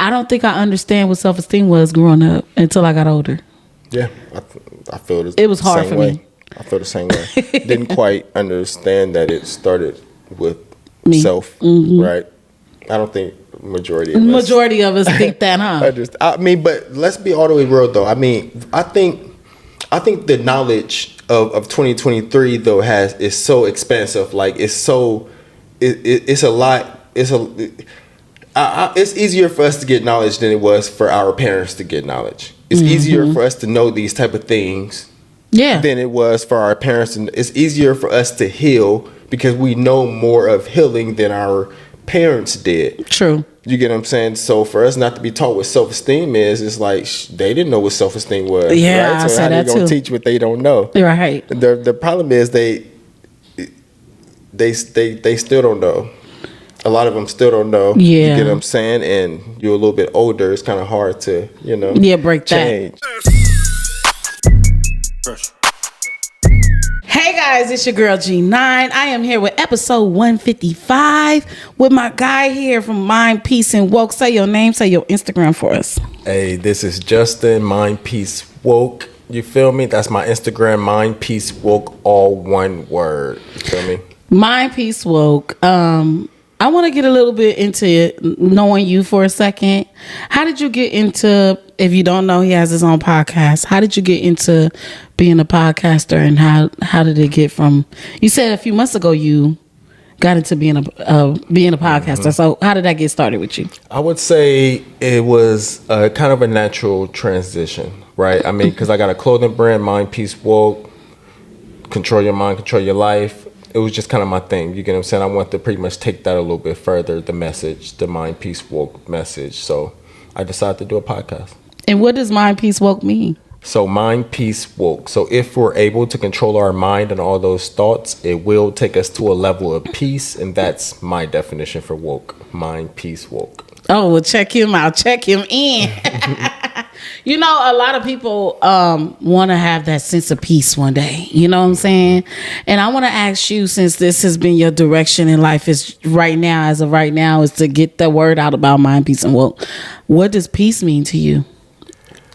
I don't think I understand what self-esteem was growing up until I got older. Yeah, I feel it was hard for me. I feel the same way. Didn't quite understand that it started with me. Self, right? I don't think majority of us think that, huh? I mean, but let's be all the way real though. I mean, I think the knowledge of 2023 though is so expansive. Like it's a lot. It's easier for us to get knowledge than it was for our parents to get knowledge. It's easier for us to know these type of things than it was for our parents. And it's easier for us to heal because we know more of healing than our parents did. True. You get what I'm saying? So for us not to be taught what self-esteem is, it's like they didn't know what self-esteem was. Yeah, right? I So said how that they gonna too. teach what they don't know? Right. The problem is they still don't know. A lot of them still don't know. Yeah. You get what I'm saying? And you're a little bit older. It's kind of hard to, break change. Hey guys, it's your girl G9. I am here with episode 155 with my guy here from Mind, Peace, and Woke. Say your name, say your Instagram for us. Hey, this is Justin, Mind, Peace, Woke. You feel me? That's my Instagram, Mind, Peace, Woke, all one word. You feel me? Mind, Peace, Woke. I want to get a little bit into knowing you for a second. How did you get into, if you don't know, he has his own podcast. How did you get into being a podcaster, and how did it get from, you said a few months ago you got into being a podcaster. So how did that get started with you? I would say it was kind of a natural transition, right? I mean, because I got a clothing brand, Mind, Peace, Woke, control your mind, control your life. It was just kind of my thing. You get what I'm saying? I want to pretty much take that a little bit further, the message, the Mind, Peace, Woke message. So I decided to do a podcast. And what does Mind, Peace, Woke mean? So Mind, Peace, Woke. So if we're able to control our mind and all those thoughts, it will take us to a level of peace. And that's my definition for woke. Mind, Peace, Woke. Oh, well, check him out. Check him in. You know, a lot of people want to have that sense of peace one day. You know what I'm saying? And I want to ask you, since this has been your direction in life is right now, as of right now, is to get the word out about Mind, Peace, and Woke. What does peace mean to you?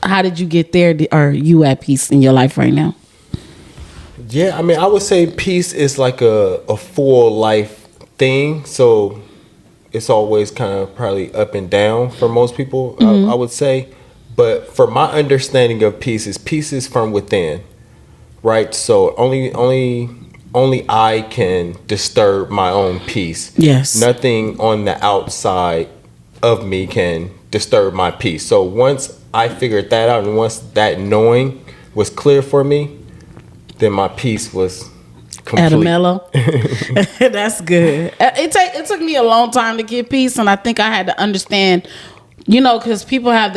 How did you get there? Are you at peace in your life right now? Yeah, I mean, I would say peace is like a full life thing. So it's always kind of probably up and down for most people, I would say. But for my understanding of peace is from within, right? So only I can disturb my own peace. Yes. Nothing on the outside of me can disturb my peace. So once I figured that out, and once that knowing was clear for me, then my peace was complete. At a mellow. That's good. It took me a long time to get peace, and I think I had to understand, you know, because people have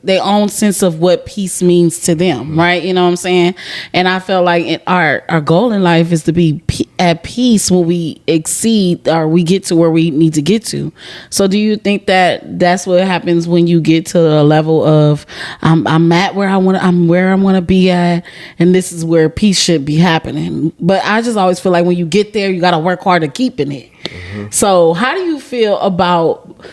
their own sense of what peace means to them, right? You know what I'm saying? And I feel like our goal in life is to be at peace when we exceed or we get to where we need to get to. So do you think that that's what happens when you get to a level of I'm at where I want to be at, and this is where peace should be happening? But I just always feel like when you get there, you got to work hard to keeping it. So how do you feel about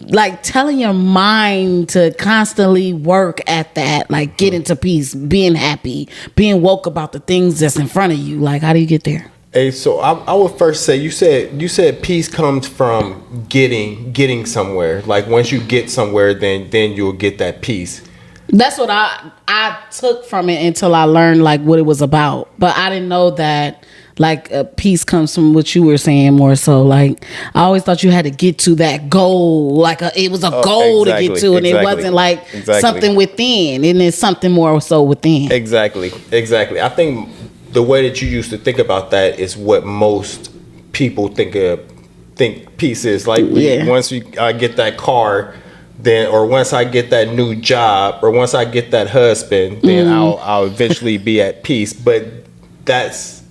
like telling your mind to constantly work at that, like get into peace, being happy, being woke about the things that's in front of you? Like, how do you get there? Hey, so I would first say you said peace comes from getting somewhere. Like once you get somewhere, then you'll get that peace. That's what I took from it until I learned like what it was about. But I didn't know that like peace comes from what you were saying more so. Like I always thought you had to get to that goal. Like it was a goal to get to, and it wasn't like something within, and it's something more so within. Exactly. I think the way that you used to think about that is what most people think peace is. Like once I get that car, then, or once I get that new job, or once I get that husband, then I'll eventually be at peace. But that's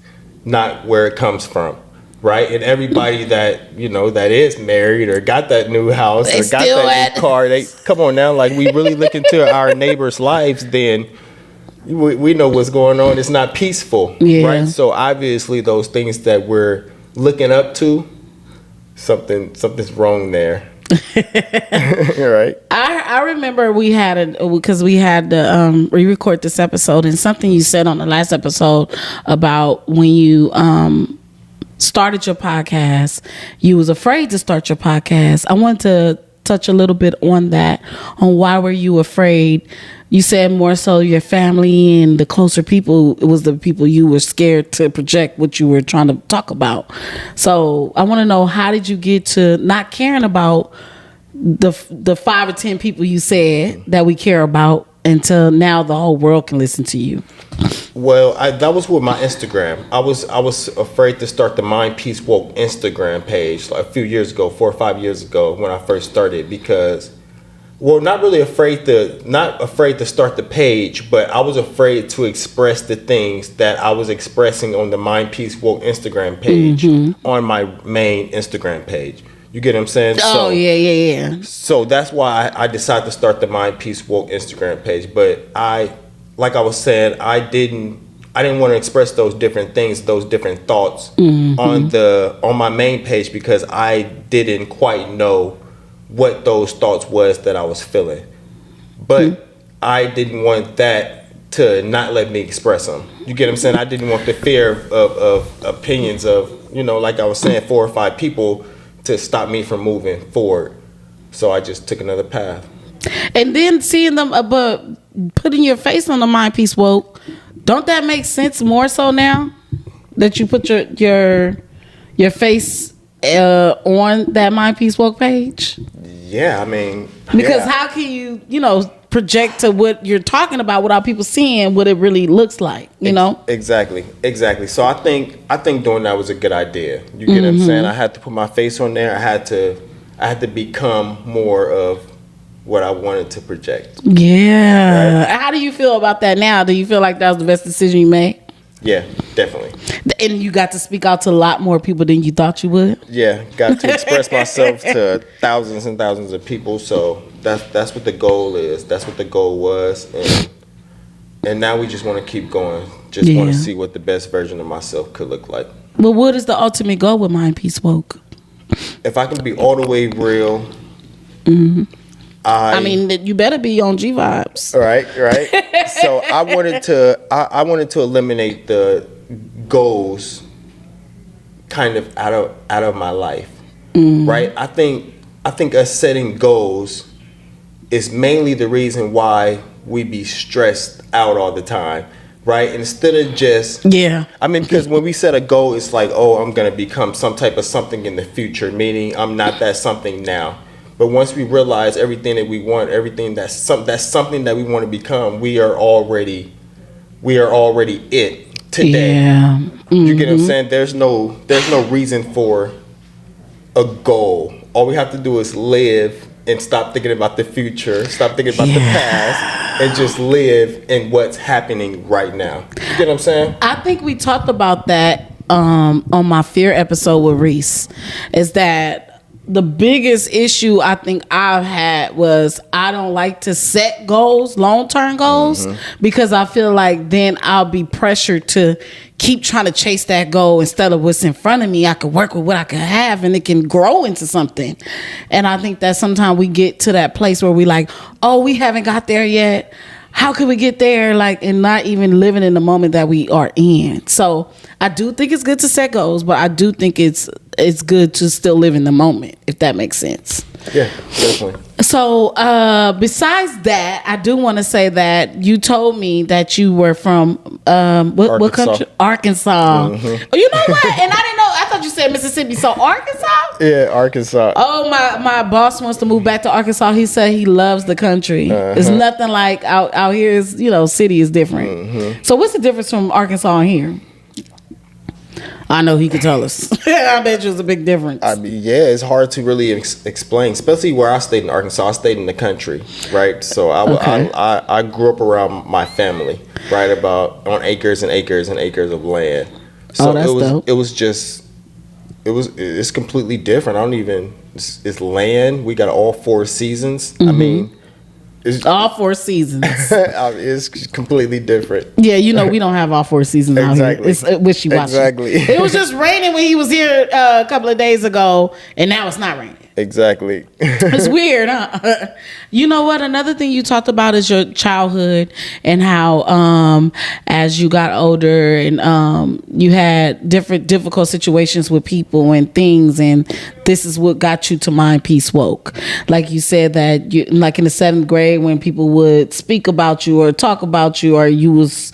not where it comes from, right? And everybody that, you know, that is married or got that new house or got that new car, they come on now, like we really look into our neighbors' lives, then we know what's going on. It's not peaceful, right? So obviously those things that we're looking up to, something's wrong there. Right. I remember we had to re-record this episode, and something you said on the last episode about when you started your podcast, you was afraid to start your podcast. I want to touch a little bit on that, on why were you afraid. You said more so your family and the closer people, it was the people you were scared to project what you were trying to talk about. So I want to know, how did you get to not caring about the 5 or 10 people you said that we care about until now the whole world can listen to you? Well, that was with my Instagram. I was afraid to start the Mind Peace Woke Instagram page like a few years ago, 4 or 5 years ago when I first started, because, well, not afraid to start the page, but I was afraid to express the things that I was expressing on the Mind Peace Woke Instagram page on my main Instagram page. You get what I'm saying? Oh, yeah. So that's why I decided to start the Mind Peace Woke Instagram page. But like I was saying, I didn't want to express those different things, those different thoughts on my main page, because I didn't quite know what those thoughts was that I was feeling. But I didn't want that to not let me express them. You get what I'm saying? I didn't want the fear of opinions of, like I was saying, 4 or 5 people to stop me from moving forward. So I just took another path. And then seeing them, but putting your face on the Mind Peace Woke, don't that make sense more so now that you put your face on that Mind Peace Woke page? Yeah, I mean, because how can you project to what you're talking about without people seeing what it really looks like, Exactly. So I think doing that was a good idea. You get what I'm saying? I had to put my face on there. I had to become more of what I wanted to project. Yeah. Right? How do you feel about that now? Do you feel like that was the best decision you made? Yeah, definitely. And you got to speak out to a lot more people than you thought you would? Yeah, got to express myself to thousands and thousands of people. So that's what the goal is. That's what the goal was. And now we just want to keep going. Just want to see what the best version of myself could look like. But what is the ultimate goal with Mind Peace Woke? If I can be all the way real, I mean, you better be on GVIBEZ. Right. So I wanted to eliminate the goals kind of out of my life. Right. I think us setting goals is mainly the reason why we be stressed out all the time. Right. Instead of just, I mean, because when we set a goal, it's like, oh, I'm going to become some type of something in the future, meaning I'm not that something now. But once we realize everything that we want, everything that's something that we want to become, we are already it today. Yeah. You get what I'm saying? There's no reason for a goal. All we have to do is live and stop thinking about the future, stop thinking about the past, and just live in what's happening right now. You get what I'm saying? I think we talked about that on my fear episode with Reese, is that the biggest issue I think I've had was I don't like to set goals, long-term goals, because I feel like then I'll be pressured to keep trying to chase that goal instead of what's in front of me. I could work with what I could have and it can grow into something. And I think that sometimes we get to that place where we like, oh, we haven't got there yet. How could we get there? Like, and not even living in the moment that we are in. So I do think it's good to set goals, but I do think it's good to still live in the moment, if that makes sense. Yeah, definitely. So besides that, I do want to say that you told me that you were from what country? Arkansas. Oh, you know what? And I didn't know. I thought you said Mississippi. So Arkansas? Yeah, Arkansas. Oh, my boss wants to move back to Arkansas. He said he loves the country. It's nothing like out here. Is city is different. So what's the difference from Arkansas and here? I know he could tell us. I bet you it's a big difference. I mean, yeah, it's hard to really explain, especially where I stayed in Arkansas. I stayed in the country, right? So I grew up around my family, right, about on acres and acres and acres of land. So that's dope. It's completely different. It's land. We got all 4 seasons. I mean, it's all 4 seasons. It's completely different. Yeah, we don't have all 4 seasons out here. It's wishy-washy. Exactly. It was just raining when he was here a couple of days ago, and now it's not raining. Exactly. It's weird, huh? You know what? Another thing you talked about is your childhood and how as you got older and you had different difficult situations with people and things, and this is what got you to Mind Peace Woke. Like you said that you, like in the 7th grade, when people would speak about you or talk about you, or you was,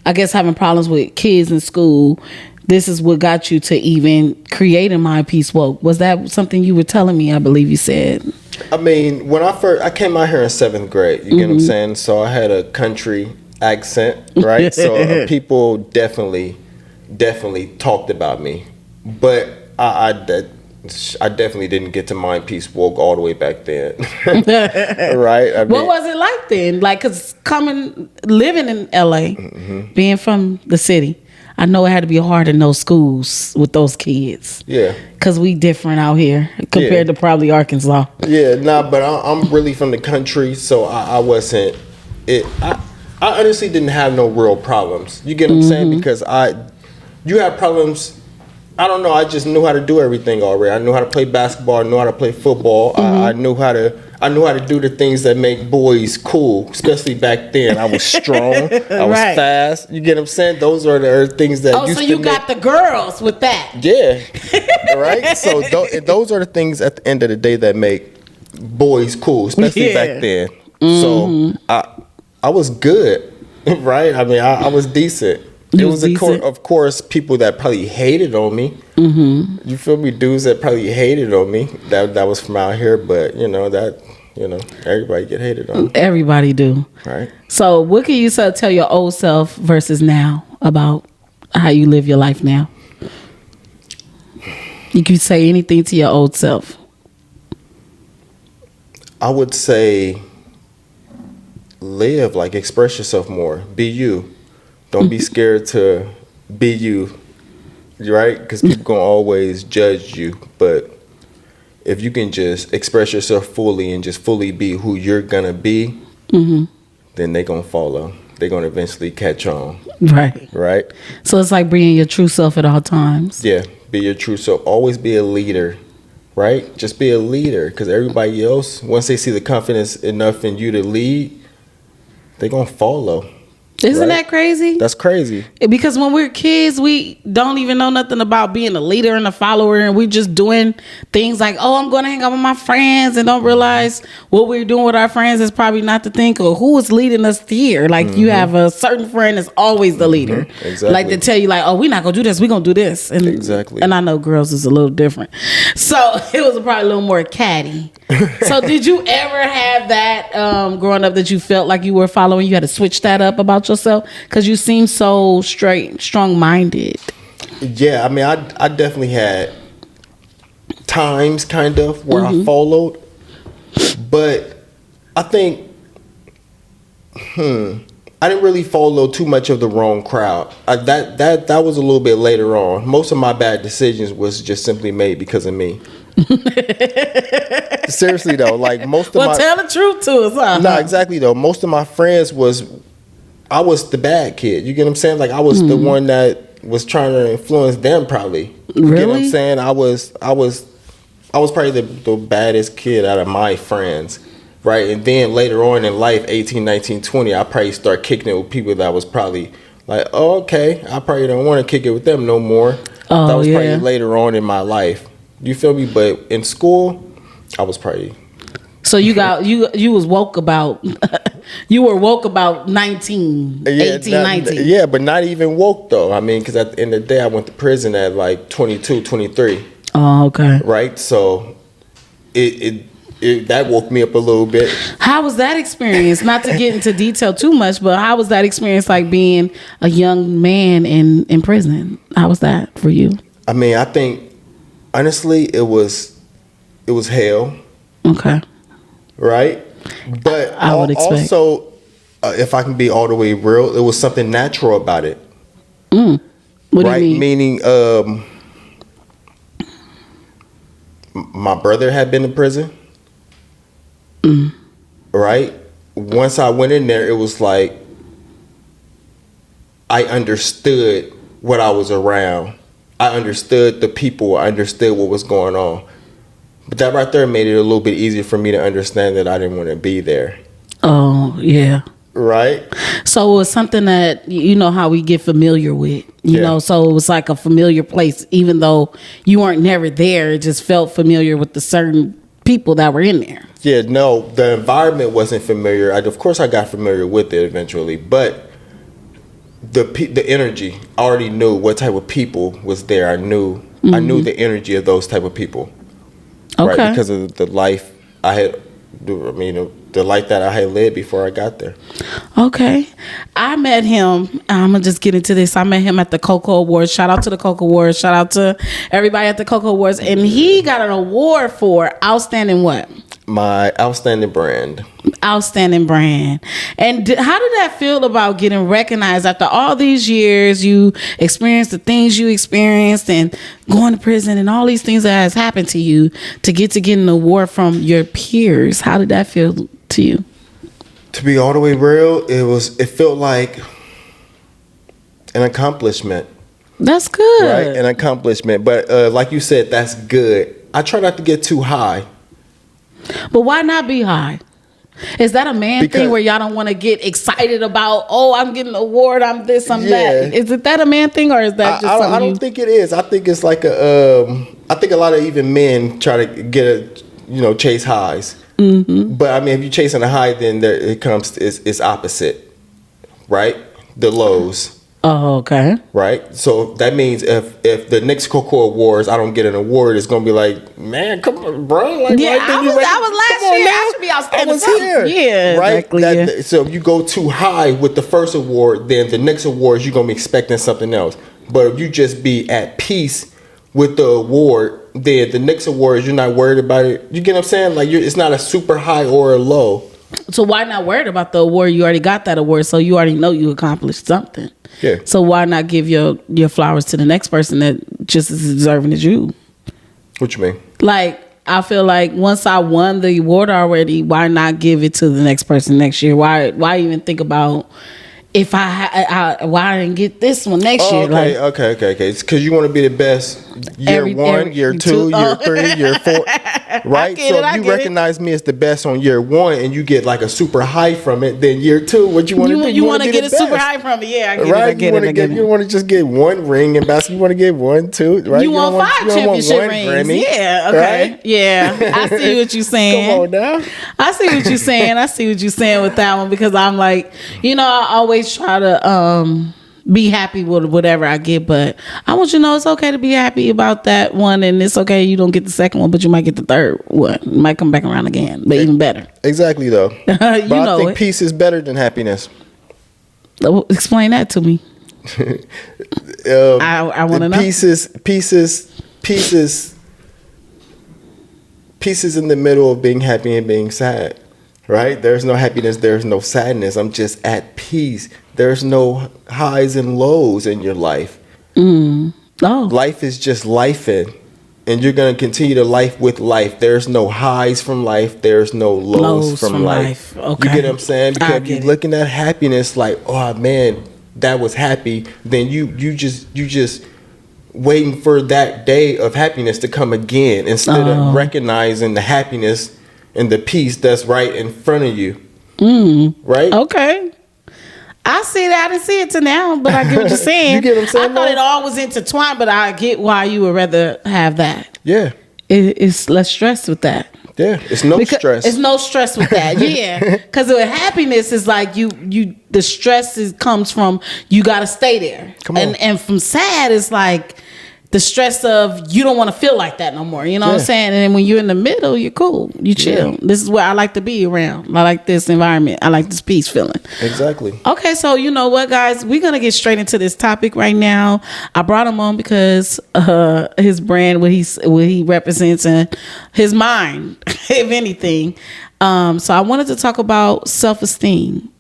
I guess, having problems with kids in school, this is what got you to even creating Mind Peace Woke. Was that something you were telling me? I believe you said. I mean, when I came out here in 7th grade, you get what I'm saying? So I had a country accent, right? So people definitely talked about me. But I definitely didn't get to Mind Peace Woke all the way back then. Right? I mean, what was it like then? Like, cause living in LA, being from the city, I know it had to be hard in those schools with those kids. Yeah. Because we different out here compared to probably Arkansas. Yeah, but I'm really from the country, so I wasn't... I honestly didn't have no real problems. You get what I'm saying? Because you have problems... I don't know, I just knew how to do everything already. I knew how to play basketball, I knew how to play football. I knew how to do the things that make boys cool, especially back then. I was strong, I was fast. You get what I'm saying? Those are the things that used so you got the girls with that. Yeah, right? So those are the things at the end of the day that make boys cool, especially back then. So I was good, right? I mean, I was decent. It was of course people that probably hated on me. You feel me? Dudes that probably hated on me that was from out here, but everybody get hated on. Everybody do. Right. So what can you tell your old self versus now about how you live your life now? You can say anything to your old self. I would say live, like express yourself more. Be you. Don't be scared to be you, right? Because people gonna always judge you. But if you can just express yourself fully and just fully be who you're gonna be, then they gonna follow. They're gonna eventually catch on. Right. So it's like being your true self at all times. Yeah, be your true self. Always be a leader, right? Just be a leader. Because everybody else, once they see the confidence enough in you to lead, they gonna follow. Isn't that crazy? That's crazy. Because when we're kids, we don't even know nothing about being a leader and a follower, and we're just doing things like, oh, I'm going to hang out with my friends, and don't realize what we're doing with our friends is probably not the thing, or who is leading us here. Like you have a certain friend that's always the leader. Exactly. Like they tell you like, oh, we're not going to do this, we're going to do this. And, exactly. And I know girls is a little different. So it was probably a little more catty. So did you ever have that growing up that you felt like you were following? You had to switch that up about yourself because you seem so strong-minded. Yeah, I mean, I definitely had times kind of where I followed, but I think I didn't really follow too much of the wrong crowd. That was a little bit later on. Most of my bad decisions was just simply made because of me. Seriously though, like most of tell the truth to us, huh? No, exactly though. Most of my friends I was the bad kid. You get what I'm saying? Like I was the one that was trying to influence them probably. You get what I'm saying? I was probably the baddest kid out of my friends. Right? And then later on in life, 18, 19, 20, I probably start kicking it with people that was probably like, oh, okay, I probably don't want to kick it with them no more. Oh, that was probably later on in my life. You feel me? But in school, I was probably... So you was woke about... you were woke about 19, 18, 19. Yeah, but not even woke, though. I mean, because at the end of the day, I went to prison at like 22, 23. Oh, okay. Right? So that woke me up a little bit. How was that experience? Not to get into detail too much, but how was that experience like being a young man in prison? How was that for you? I mean, I think... Honestly, it was hell. Okay. Right? But I would expect. Also, if I can be all the way real, it was something natural about it. What do you mean? Meaning, my brother had been in prison. Right? Once I went in there, it was like I understood what I was around. I understood the people. I understood what was going on. But that right there made it a little bit easier for me to understand that I didn't want to be there. Oh, yeah. Right? So it was something that, you know how we get familiar with, you know, so it was like a familiar place, even though you weren't never there. It just felt familiar with the certain people that were in there. Yeah, no, the environment wasn't familiar. Of course, I got familiar with it eventually, but the energy, I already knew what type of people was there. I knew the energy of those type of people. Okay. Right, because of the life I had, the life that I had led before I got there. Okay. I met him. I'm going to just get into this. I met him at the Cocoa Awards. Shout out to the Cocoa Awards. Shout out to everybody at the Cocoa Awards. And he got an award for outstanding what? My outstanding brand. Outstanding brand. And how did that feel about getting recognized after all these years? You experienced the things you experienced and going to prison and all these things that has happened to you to get an award from your peers. How did that feel to you? To be all the way real, it felt like an accomplishment. That's good. Right? An accomplishment. But like you said, that's good. I try not to get too high. But why not be high? Is that a man thing where y'all don't want to get excited about, oh, I'm getting an award, I'm this, I'm that? Is it that a man thing, or is that just something I don't think it is. I think it's like I think a lot of even men try to chase highs. Mm-hmm. But I mean, if you're chasing a high, then it's opposite, right? The lows. Oh, okay. Right? So that means if the next Cocoa Awards, I don't get an award, it's going to be like, man, come on, bro. Like, yeah, I was last year. I should be outstanding. I was here. Yeah, right? Exactly, So if you go too high with the first award, then the next awards, you're going to be expecting something else. But if you just be at peace with the award, then the next awards, you're not worried about it. You get what I'm saying? Like, it's not a super high or a low. So why not worried about the award? You already got that award, so you already know you accomplished something. Yeah. So why not give your flowers to the next person that just as deserving as you? What you mean? Like, I feel like once I won the award already, why not give it to the next person next year? Why even think about if why I didn't get this one next year? Okay. It's because you want to be the best year one, year two, year 3, year 4. Right? So if you recognize me as the best on year 1 and you get like a super high from it, then year 2, what you want to do? You want to get a super high from it. Yeah, I get it. You want to just get one ring in basketball. You want to get 1, 2, right? You want 5 championship rings. Grammy, yeah, okay. Right? Yeah, I see what you're saying. Come on now. I see what you're saying with that one, because I'm like, I always try to be happy with whatever I get, but I want you to know it's okay to be happy about that one, and it's okay you don't get the second one, but you might get the third one. You might come back around again, but even better. Exactly, though. But I think peace is better than happiness. Explain that to me. I want to know. Peace is in the middle of being happy and being sad. Right? There's no happiness. There's no sadness. I'm just at peace. There's no highs and lows in your life. Oh. Life is just lifing. And you're going to continue to life with life. There's no highs from life. There's no lows from life. Okay. You get what I'm saying? Because if you're looking at happiness like, oh man, that was happy, then you just waiting for that day of happiness to come again instead of recognizing the happiness and the peace that's right in front of you. Right? Okay. I see that. I didn't see it to now, but I get what you're saying. You get what I'm saying? I thought it all was intertwined, but I get why you would rather have that. Yeah. It's less stress with that. Yeah. It's no stress. It's no stress with that. Yeah. Because with happiness, is like the stress comes from you got to stay there. Come on. And from sad, it's like the stress of you don't want to feel like that no more. You know what I'm saying? And then when you're in the middle, you're cool. You chill. Yeah. This is where I like to be around. I like this environment. I like this peace feeling. Exactly. Okay, so you know what, guys? We're going to get straight into this topic right now. I brought him on because his brand, what he represents, and his mind, if anything. So I wanted to talk about self-esteem.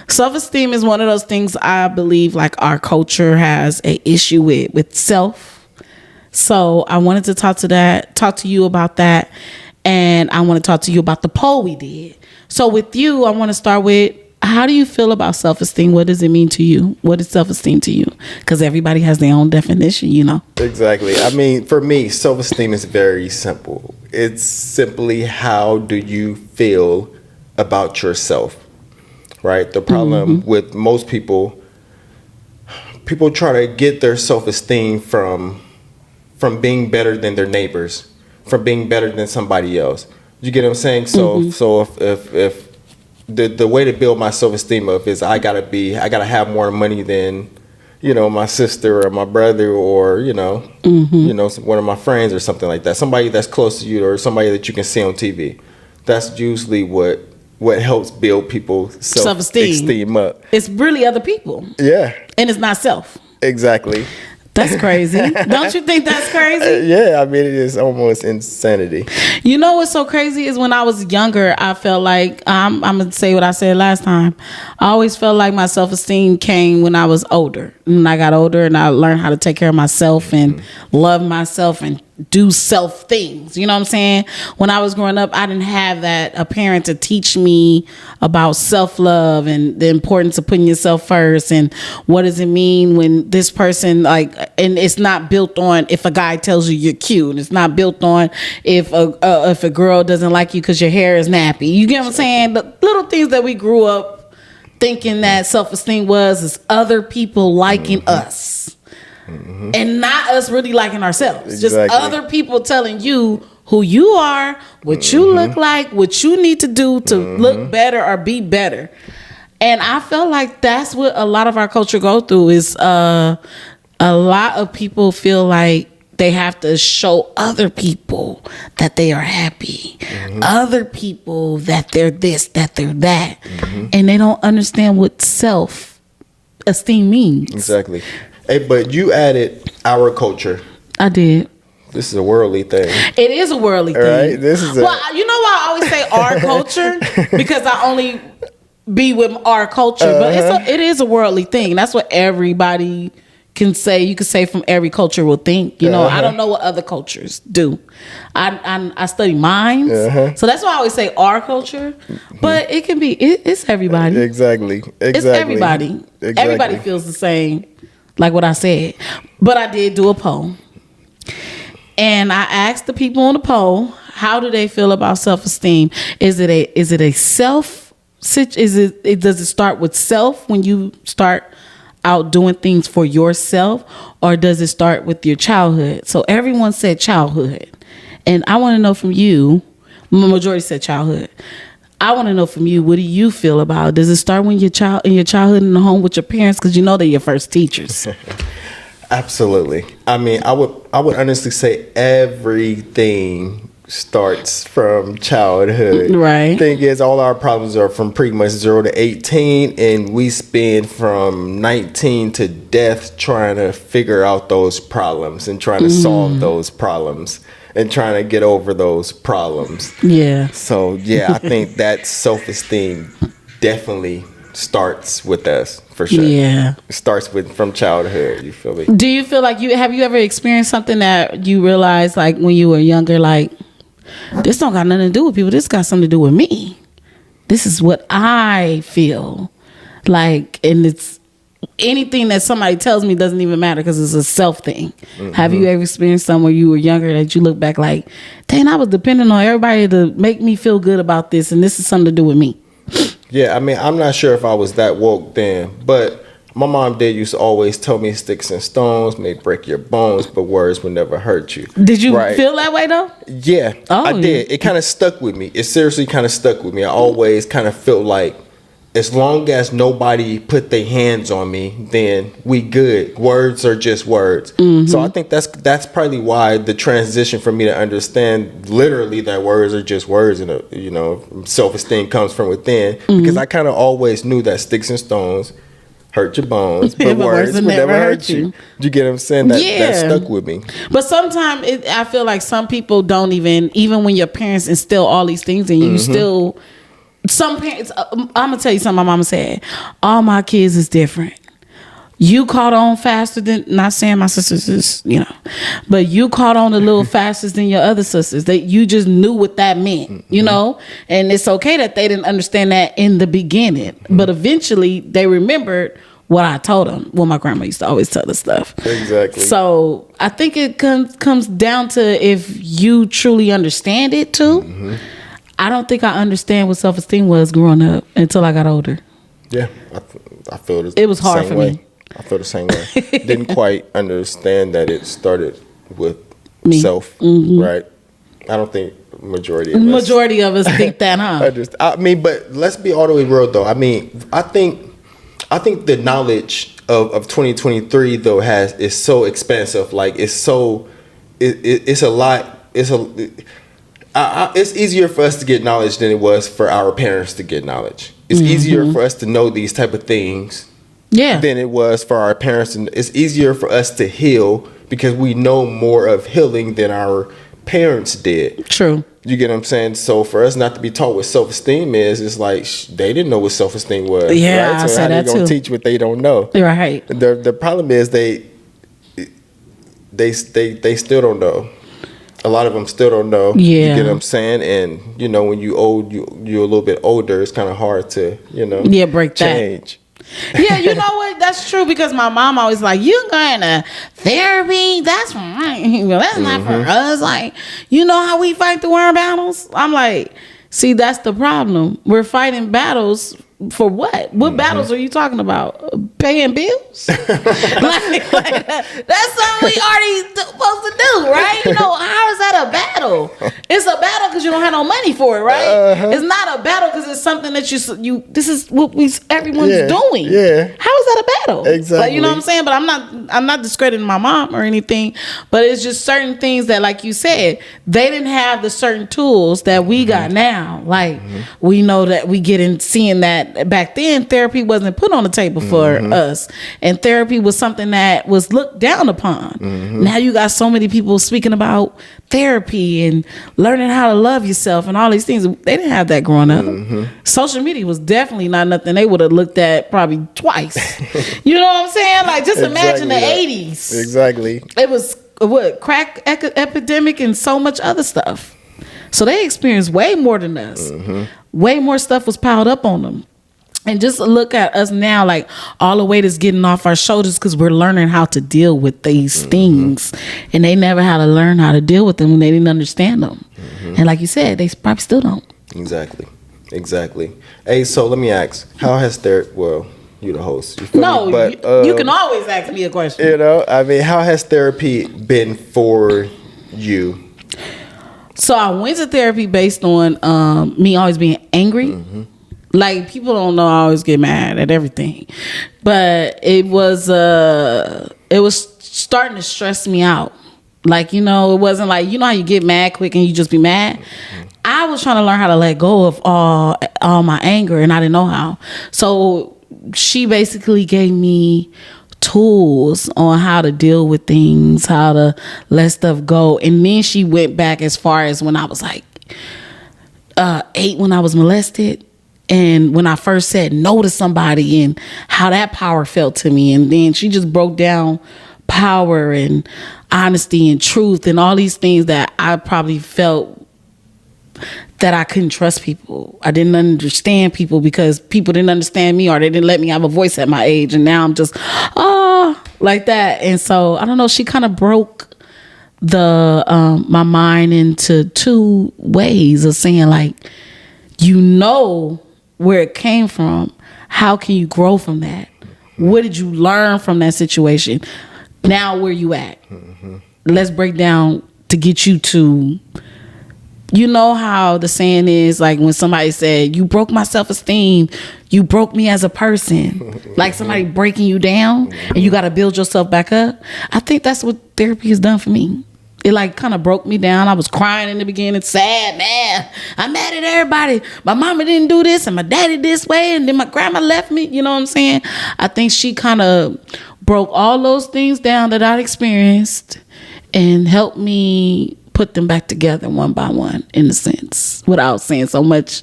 Self-esteem is one of those things I believe like our culture has an issue with self. So I wanted to talk to you about that. And I want to talk to you about the poll we did. So with you, I want to start with how do you feel about self-esteem? What does it mean to you? What is self-esteem to you? Because everybody has their own definition, you know. Exactly. I mean, for me, self-esteem is very simple. It's simply how do you feel about yourself, right? The problem with most people try to get their self-esteem from being better than their neighbors, from being better than somebody else. You get what I'm saying? So if the way to build my self-esteem up is I gotta have more money than, you know, my sister or my brother or, you know, one of my friends or something like that. Somebody that's close to you or somebody that you can see on TV. That's usually what helps build people's self-esteem up. It's really other people. Yeah. And it's not self. Exactly. That's crazy. Don't you think that's crazy? Yeah, I mean, it is almost insanity. You know what's so crazy is when I was younger, I felt like, I'm going to say what I said last time. I always felt like my self-esteem came when I was older. And I got older and I learned how to take care of myself and love myself and do self things. You know what I'm saying? When I was growing up, I didn't have a parent to teach me about self-love and the importance of putting yourself first and what does it mean when this person, like, and it's not built on if a guy tells you you're cute. It's not built on if a girl doesn't like you because your hair is nappy. You get what I'm saying? The little things that we grew up thinking that self-esteem is other people liking us. And not us really liking ourselves. Exactly. Just other people telling you who you are, what you look like, what you need to do to look better or be better. And I feel like that's what a lot of our culture go through is a lot of people feel like they have to show other people that they are happy, other people that they're this, that they're that. And they don't understand what self-esteem means. Exactly. Hey, but you added our culture. I did. This is a worldly thing. It is a worldly thing. Right? Well, you know why I always say our culture? Because I only be with our culture. But it is a worldly thing. That's what everybody can say. You can say from every culture will think. You know, I don't know what other cultures do. I study minds. So that's why I always say our culture. But it can be, it's everybody. Exactly. It's everybody. Exactly. Everybody feels the same. Like what I said. But I did do a poll. And I asked the people on the poll, how do they feel about self-esteem? Does it start with self when you start out doing things for yourself, or does it start with your childhood? So everyone said childhood. And I want to know from you, majority said childhood. I want to know from you, what do you feel about it? Does it start when in your childhood in the home with your parents? Because you know they're your first teachers. Absolutely. I mean, I would honestly say everything starts from childhood. Right. Thing is, all our problems are from pretty much 0 to 18, and we spend from 19 to death trying to figure out those problems and trying to solve those problems. And trying to get over those problems. Yeah. So, yeah, I think that self-esteem definitely starts with us, for sure. Yeah. It starts from childhood, you feel me? Do you feel like have you ever experienced something that you realized, like, when you were younger, like, this don't got nothing to do with people. This got something to do with me. This is what I feel. Like, and it's, anything that somebody tells me doesn't even matter because it's a self thing. Have you ever experienced something where you were younger that you look back like, dang, I was depending on everybody to make me feel good about this, and this is something to do with me? Yeah, I mean, I'm not sure if I was that woke then, but my mom did used to always tell me sticks and stones may break your bones, but words will never hurt you. Did you feel that way though? Yeah, I did. It kind of stuck with me. It seriously kind of stuck with me. I always kind of felt like, as long as nobody put their hands on me, then we good. Words are just words. So I think that's probably why the transition for me to understand literally that words are just words, and you know, self-esteem comes from within. Because I kind of always knew that sticks and stones hurt your bones, but words will never hurt you. You get what I'm saying? That stuck with me. But sometimes I feel like some people don't even when your parents instill all these things in you, still. Some parents, I'm gonna tell you something my mama said. All my kids is different. you caught on faster than, not saying my sisters is, but you caught on a little faster than your other sisters, that you just knew what that meant, and it's okay that they didn't understand that in the beginning, but eventually they remembered what I told them. Well, my grandma used to always tell us stuff. Exactly. So I think it comes down to if you truly understand it too. I don't think I understand what self-esteem was growing up until I got older. Yeah, I feel it was hard for me. I feel the same way. Didn't quite understand that it started with self, right? I don't think majority of us think that, huh? I mean, but let's be all the way real though. I mean, I think the knowledge of 2023 though is so expansive. Like it's a lot. It's easier for us to get knowledge than it was for our parents to get knowledge. It's easier for us to know these type of things than it was for our parents. And it's easier for us to heal because we know more of healing than our parents did. True. You get what I'm saying? So for us not to be taught what self-esteem is, it's like they didn't know what self-esteem was. Yeah, right? So I how that they gonna teach what they don't know? Right. The problem is they still don't know. A lot of them still don't know. Yeah. You get what I'm saying? And, when you're a little bit older, it's kind of hard to, break change. Yeah, you know what? That's true because my mom always like, you going to therapy? That's right. Well, that's not for us. Like, you know how we fight the war battles? I'm like, see, that's the problem. We're fighting battles for what? What battles are you talking about? Paying bills? like that's something we already supposed to do, right? How is that a battle? It's a battle because you don't have no money for it, right? It's not a battle because it's something that you. This is what everyone's doing. Yeah. How is that a battle? Exactly. Like, you know what I'm saying? But I'm not discrediting my mom or anything. But it's just certain things that, like you said, they didn't have the certain tools that we got now. Like we know that we get in seeing that. Back then, therapy wasn't put on the table for us, and therapy was something that was looked down upon. Now you got so many people speaking about therapy and learning how to love yourself and all these things. They didn't have that growing up. Social media was definitely not nothing they would have looked at probably twice. You know what I'm saying? Like, just imagine the 80s. Exactly. It was crack epidemic and so much other stuff. So they experienced way more than us. Way more stuff was piled up on them. And just look at us now, like all the weight is getting off our shoulders because we're learning how to deal with these things. And they never had to learn how to deal with them when they didn't understand them. And like you said, they probably still don't. Exactly. Hey, so let me ask, how has you the host. You you can always ask me a question. How has therapy been for you? So I went to therapy based on me always being angry. Like, people don't know I always get mad at everything, but it was starting to stress me out. Like, it wasn't like, how you get mad quick and you just be mad. I was trying to learn how to let go of all my anger, and I didn't know how. So she basically gave me tools on how to deal with things, how to let stuff go. And then she went back as far as when I was like 8, when I was molested. And when I first said no to somebody and how that power felt to me. And then she just broke down power and honesty and truth and all these things that I probably felt that I couldn't trust people. I didn't understand people because people didn't understand me, or they didn't let me have a voice at my age. And now I'm just, like that. And so, I don't know, she kind of broke my mind into 2 ways of saying, like, where it came from. How can you grow from that? What did you learn from that situation? Now where you at? Let's break down to get you to, how the saying is, like when somebody said, you broke my self-esteem, you broke me as a person. Like somebody breaking you down and you got to build yourself back up. I think that's what therapy has done for me. It like kind of broke me down. I was crying in the beginning, sad, man. I'm mad at everybody. My mama didn't do this and my daddy this way, and then my grandma left me. You know what I'm saying? I think she kind of broke all those things down that I'd experienced and helped me put them back together one by one, in a sense, without saying so much.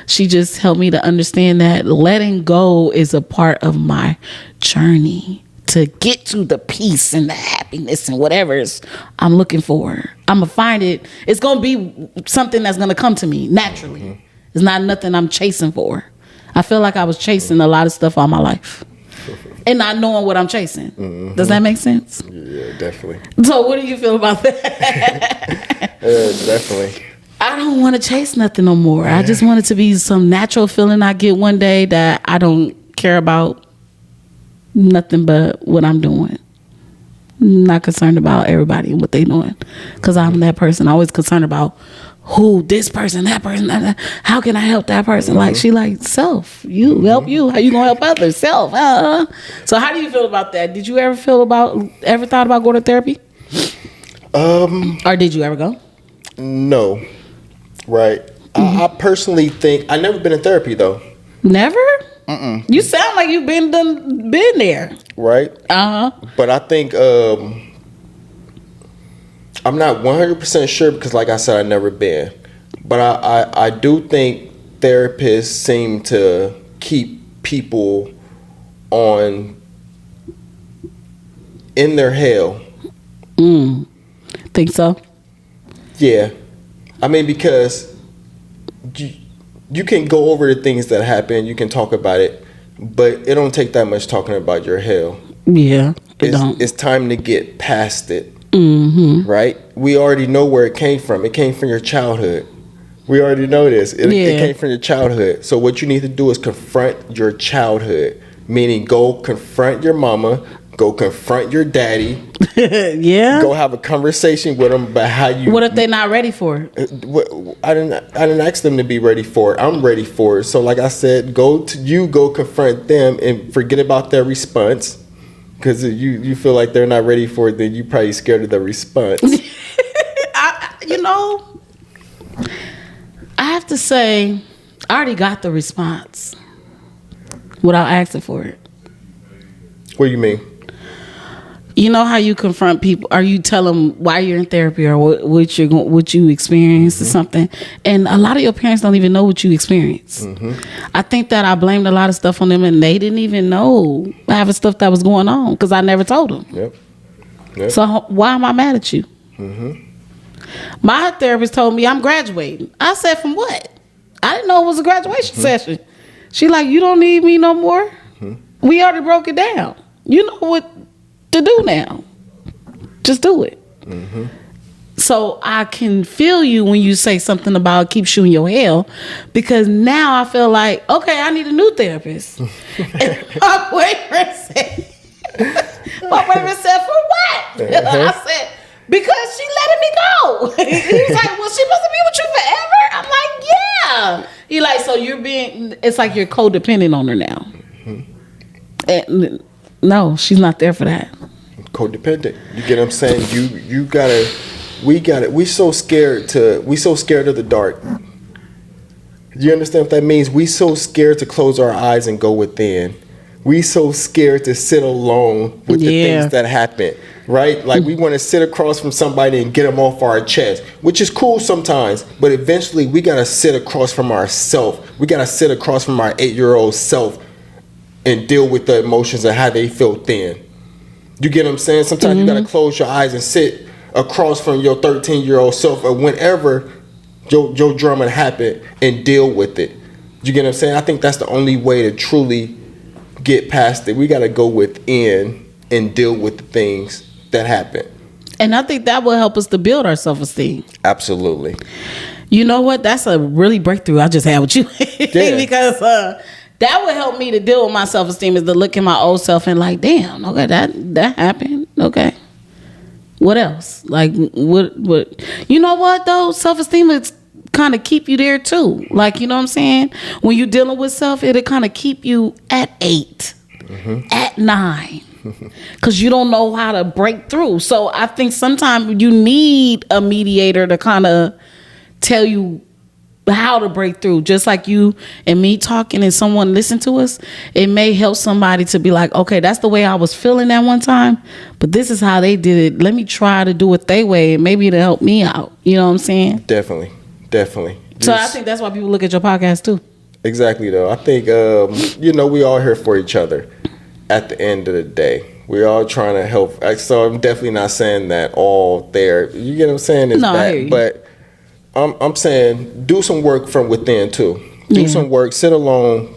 She just helped me to understand that letting go is a part of my journey to get to the peace and the happiness and whatever I'm looking for. I'm gonna find it. It's gonna be something that's gonna come to me naturally. Mm-hmm. It's not nothing I'm chasing for. I feel like I was chasing a lot of stuff all my life and not knowing what I'm chasing. Mm-hmm. Does that make sense? Yeah, definitely. So what do you feel about that? Definitely. I don't want to chase nothing no more. Yeah. I just want it to be some natural feeling I get one day that I don't care about nothing but what I'm doing. I'm not concerned about everybody and what they doing. Because I'm that person. always concerned about who, this person, that person. How can I help that person? Mm-hmm. Like, she like, self. You help you. How you going to help others? Self. So how do you feel about that? Did you ever thought about going to therapy? Or did you ever go? No. Right. Mm-hmm. I personally think, I've never been in therapy though. Never? Mm-mm. You sound like you've been there. Right. But I think I'm not 100% sure because, like I said, I've never been. But I do think therapists seem to keep people in their hell. Think so? Yeah. I mean, because you can go over the things that happen, you can talk about it, but it don't take that much talking about your hell. Yeah, it's time to get past it. Mm-hmm. Right? We already know where it came from. It came from your childhood. We already know this. It came from your childhood. So what you need to do is confront your childhood, meaning go confront your mama, go confront your daddy. Yeah. Go have a conversation with them about how you. What if they're not ready for it? I didn't ask them to be ready for it. I'm ready for it. So like I said, go confront them and forget about their response. Because you feel like they're not ready for it, then you probably scared of the response. I have to say, I already got the response without asking for it. What do you mean? You know how you confront people, or you tell them why you're in therapy or what you experienced, mm-hmm. or something, and a lot of your parents don't even know what you experienced. Mm-hmm. I think that I blamed a lot of stuff on them, and they didn't even know half the stuff that was going on because I never told them. Yep. So why am I mad at you? Mm-hmm. My therapist told me I'm graduating. I said, from what? I didn't know it was a graduation mm-hmm. session. She like, you don't need me no more. Mm-hmm. We already broke it down. You know what to do now. Just do it. Mm-hmm. So I can feel you when you say something about keep shooting your hell, because now I feel like, okay, I need a new therapist. And my boyfriend said, for what? I said, because she letting me go. He's like, well, she supposed to be with you forever? I'm like, yeah. He like, so it's like you're codependent on her now. Mm-hmm. And no, she's not there for that. Codependent. You get what I'm saying? We so scared of the dark. Do you understand what that means? We so scared to close our eyes and go within. We so scared to sit alone with the things that happen. Right? Like we want to sit across from somebody and get them off our chest, which is cool sometimes, but eventually we got to sit across from ourself. We got to sit across from our 8-year-old self and deal with the emotions and how they feel then. You get what I'm saying? Sometimes mm-hmm. you got to close your eyes and sit across from your 13-year-old self or whenever your drama happened and deal with it. You get what I'm saying? I think that's the only way to truly get past it. We got to go within and deal with the things that happen. And I think that will help us to build our self-esteem. Absolutely. You know what? That's a really breakthrough I just had with you. Because that would help me to deal with my self-esteem, is to look at my old self and like, damn, okay, that happened. Okay. What else? Like, what? You know what, though? Self-esteem is kind of keep you there, too. Like, you know what I'm saying? When you're dealing with self, it'll kind of keep you at 8, mm-hmm. at 9. Because you don't know how to break through. So I think sometimes you need a mediator to kind of tell you how to break through. Just like you and me talking and someone listen to us, it may help somebody to be like, okay, that's the way I was feeling that one time, but this is how they did it. Let me try to do it their way, and maybe it'll help me out. You know what I'm saying? Definitely. So I think that's why people look at your podcast too. Exactly, though. I think we all here for each other at the end of the day. We're all trying to help. So I'm definitely not saying that all therapy, you get what I'm saying, is bad. But I'm saying do some work from within too. Do some work. Sit alone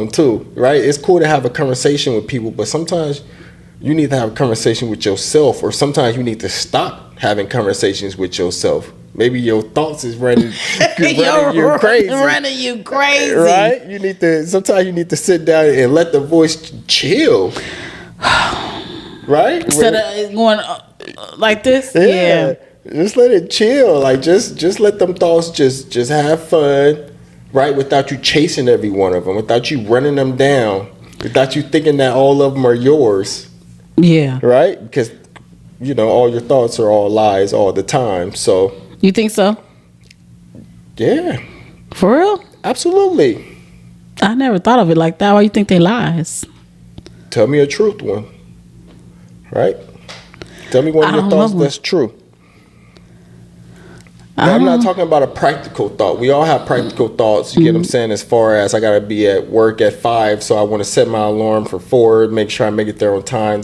too. Right? It's cool to have a conversation with people, but sometimes you need to have a conversation with yourself, or sometimes you need to stop having conversations with yourself. Maybe your thoughts is running you crazy. Running you crazy. Right? Sometimes you need to sit down and let the voice chill. Right? Instead of going like this? Yeah. Just let it chill. Like just let them thoughts just have fun, right? Without you chasing every one of them, without you running them down, without you thinking that all of them are yours. Yeah. Right? Because all your thoughts are all lies all the time. So you think so? Yeah. For real? Absolutely. I never thought of it like that. Why you think they lies? Tell me a truth one. Right? Tell me one of your thoughts that's true. Now, I'm not talking about a practical thought. We all have practical thoughts, you get what I'm saying, as far as I got to be at work at 5, so I want to set my alarm for 4, make sure I make it there on time,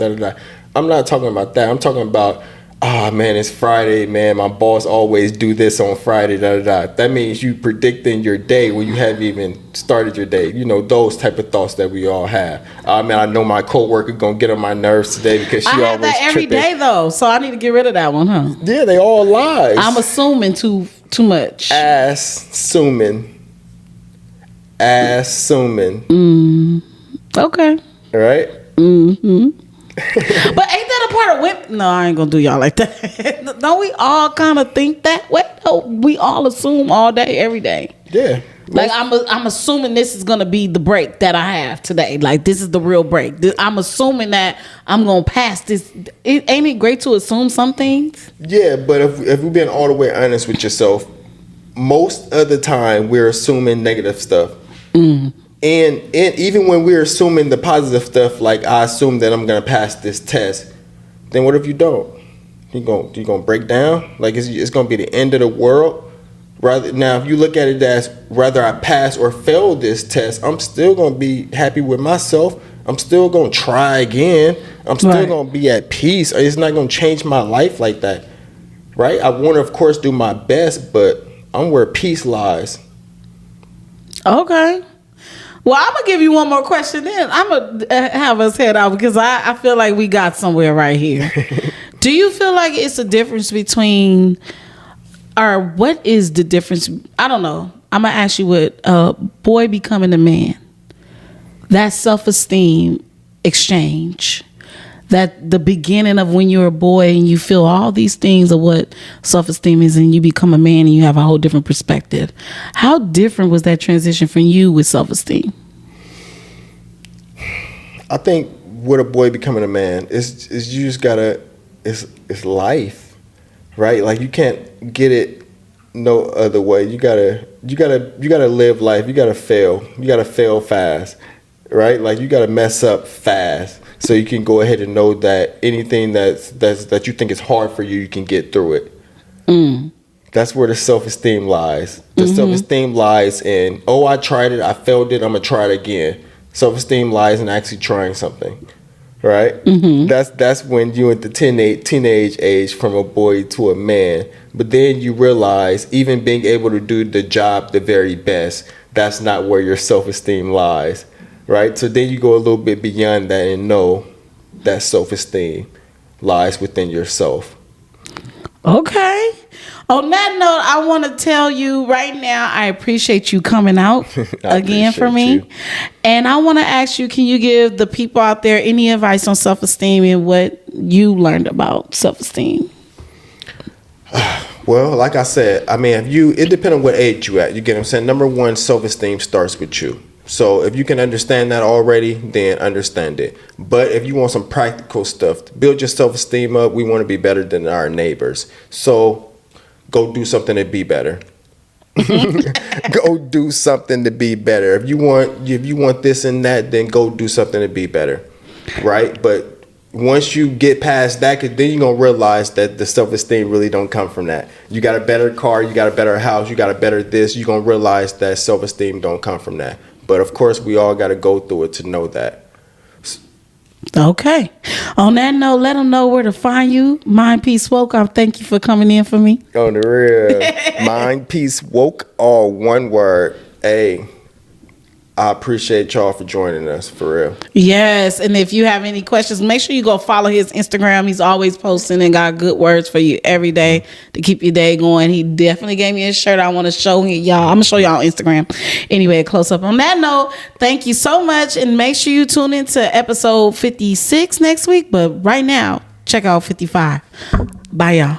I'm not talking about that. I'm talking about, man, it's Friday, man, my boss always do this on Friday, That means you predicting your day when you haven't even started your day. Those type of thoughts that we all have. Man, I know my coworker going to get on my nerves today because she always I have that every day, though, so I need to get rid of that one, huh? Yeah, they all lies. I'm assuming too much. Assuming. Okay. Right? Mm-hmm. But ain't that a part of women? No, I ain't gonna do y'all like that. Don't we all kind of think that way? No, we all assume all day, every day. Yeah. Like I'm assuming this is gonna be the break that I have today. Like this is the real break. I'm assuming that I'm gonna pass this. Ain't it great to assume some things? Yeah, but if we've been all the way honest with yourself, most of the time we're assuming negative stuff. And even when we're assuming the positive stuff, like I assume that I'm gonna pass this test, then what if you don't? You gonna break down? Like it's gonna be the end of the world? Now, if you look at it as whether I pass or fail this test, I'm still gonna be happy with myself. I'm still gonna try again. I'm still gonna be at peace. It's not gonna change my life like that, right? I want to, of course, do my best, but I'm where peace lies. Okay. Well, I'm going to give you one more question then. I'm going to have us head out because I feel like we got somewhere right here. Do you feel like it's a difference between, or what is the difference? I don't know. I'm going to ask you what a boy becoming a man, that self-esteem exchange, that the beginning of when you're a boy and you feel all these things of what self-esteem is and you become a man and you have a whole different perspective. How different was that transition for you with self-esteem? I think with a boy becoming a man, is you just gotta, it's life, right? Like you can't get it no other way. You gotta live life. You gotta fail fast, right? Like you gotta mess up fast. So you can go ahead and know that anything that you think is hard for you, you can get through it. That's where the self-esteem lies. The self-esteem lies in, I tried it, I failed it, I'm gonna try it again. Self-esteem lies in actually trying something, right? That's when you at the teenage age from a boy to a man. But then you realize even being able to do the job the very best, that's not where your self-esteem lies. Right? So then you go a little bit beyond that and know that self-esteem lies within yourself. Okay. On that note, I want to tell you right now, I appreciate you coming out again for me. You. And I want to ask you, can you give the people out there any advice on self-esteem and what you learned about self-esteem? Well, like I said, I mean, it depends on what age you at. You get what I'm saying? Number one, self-esteem starts with you. So if you can understand that already, then understand it. But if you want some practical stuff to build your self-esteem up, we want to be better than our neighbors. So go do something to be better. Go do something to be better. If you want this and that, then go do something to be better. Right? But once you get past that, then you're going to realize that the self-esteem really don't come from that. You got a better car, you got a better house, you got a better this, you're going to realize that self-esteem don't come from that. But of course, we all got to go through it to know that. Okay. On that note, let them know where to find you. Mind Peace Woke. I thank you for coming in for me. On the real. Mind Peace Woke, all one word. Hey, I appreciate y'all for joining us, for real. Yes, and if you have any questions, make sure you go follow his Instagram. He's always posting and got good words for you every day to keep your day going. He definitely gave me a shirt I want to show y'all. I'm going to show y'all on Instagram. Anyway, close up. On that note, thank you so much, and make sure you tune into episode 56 next week. But right now, check out 55. Bye, y'all.